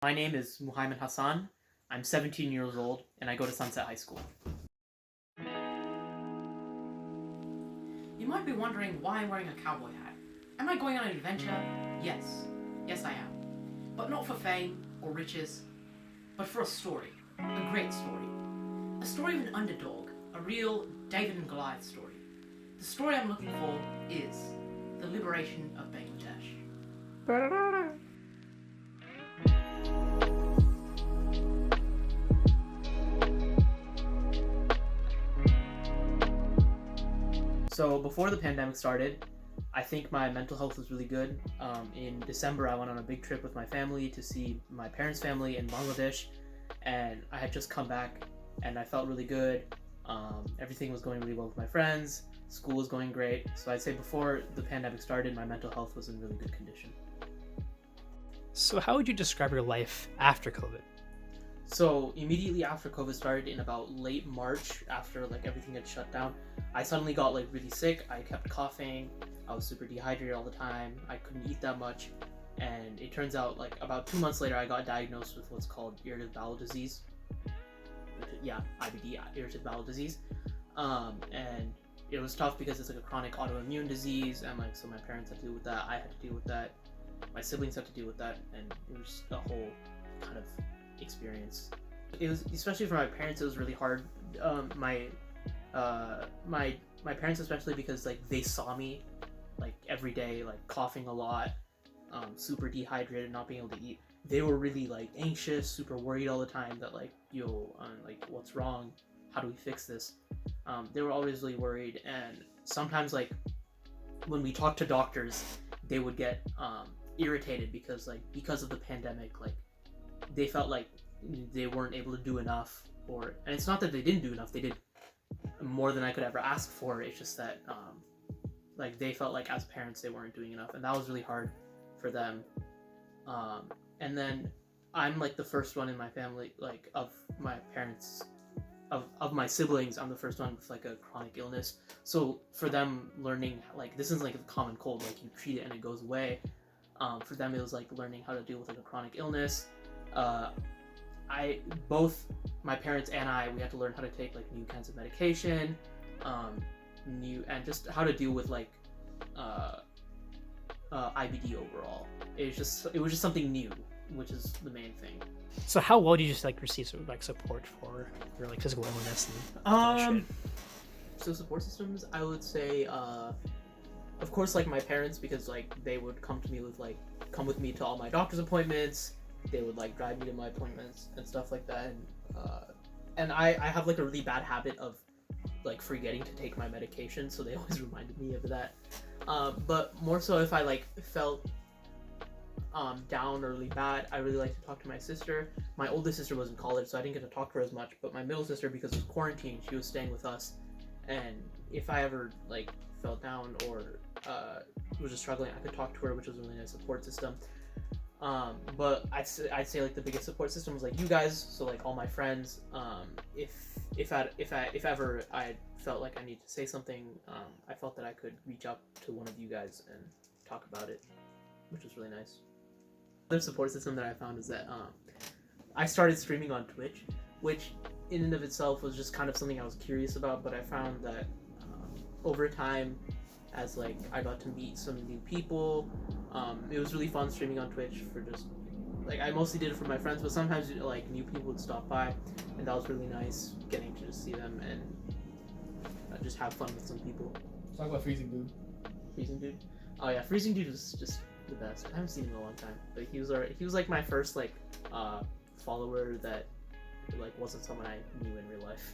My name is Muhammad Hassan. I'm 17 years old and I go to Sunset High School. You might be wondering why I'm wearing a cowboy hat. Am I going on an adventure? Yes. Yes, I am. But not for fame or riches, but for a story. A great story. A story of an underdog. A real David and Goliath story. The story I'm looking for is the liberation of Bangladesh. So before the pandemic started, I think my mental health was really good. In December, I went on a big trip with my family to see my parents' family in Bangladesh, and I had just come back, and I felt really good. Everything was going really well with my friends. School was going great. So I'd say before the pandemic started, my mental health was in really good condition. So, how would you describe your life after COVID? So immediately after COVID started in about late March, after like everything had shut down, I suddenly got like really sick. I kept coughing. I was super dehydrated all the time. I couldn't eat that much. And it turns out like about 2 months later, I got diagnosed with what's called irritable bowel disease. Yeah, IBD, irritable bowel disease. And it was tough because it's like a chronic autoimmune disease. And like, so my parents had to deal with that. I had to deal with that. My siblings had to deal with that. And it was a whole kind of experience. It was, especially for my parents, it was really hard. My parents, especially because like they saw me like every day, like coughing a lot, super dehydrated, not being able to eat. They were really like anxious, super worried all the time that like, yo, like what's wrong? How do we fix this? They were always really worried, and sometimes like when we talked to doctors, they would get irritated because of the pandemic, like they felt like they weren't able to do enough, and it's not that they didn't do enough, they did more than I could ever ask for. It's just that like they felt like as parents they weren't doing enough, and that was really hard for them. And then I'm like the first one in my family, like of my parents, of my siblings, I'm the first one with like a chronic illness. So for them, learning like this isn't like a common cold, like you treat it and it goes away. For them it was like learning how to deal with like a chronic illness. Both my parents and we had to learn how to take like new kinds of medication, and just how to deal with like IBD overall. It was just something new, which is the main thing. So, how well did you just like receive support for your like physical illness and So support systems, I would say, of course, like my parents, because like they would come with me to all my doctor's appointments. They would like drive me to my appointments and stuff like that. And I have like a really bad habit of like forgetting to take my medication, so they always reminded me of that. But more so if I like felt down or really bad, I really like to talk to my sister. My oldest sister was in college, so I didn't get to talk to her as much, but my middle sister, because it was quarantine, she was staying with us. And if I ever like felt down or was just struggling, I could talk to her, which was a really nice support system. But I'd say like the biggest support system was like you guys, so like all my friends. If ever I felt like I need to say something, I felt that I could reach out to one of you guys and talk about it, which was really nice. Another support system that I found is that I started streaming on Twitch, which in and of itself was just kind of something I was curious about, but I found that over time, as like I got to meet some new people, it was really fun streaming on Twitch. For just like, I mostly did it for my friends, but sometimes like new people would stop by, and that was really nice getting to just see them and just have fun with some people. Let's talk about Freezing Dude. Freezing Dude? Oh yeah, Freezing Dude was just the best. I haven't seen him in a long time, but he was like my first like follower that like wasn't someone I knew in real life.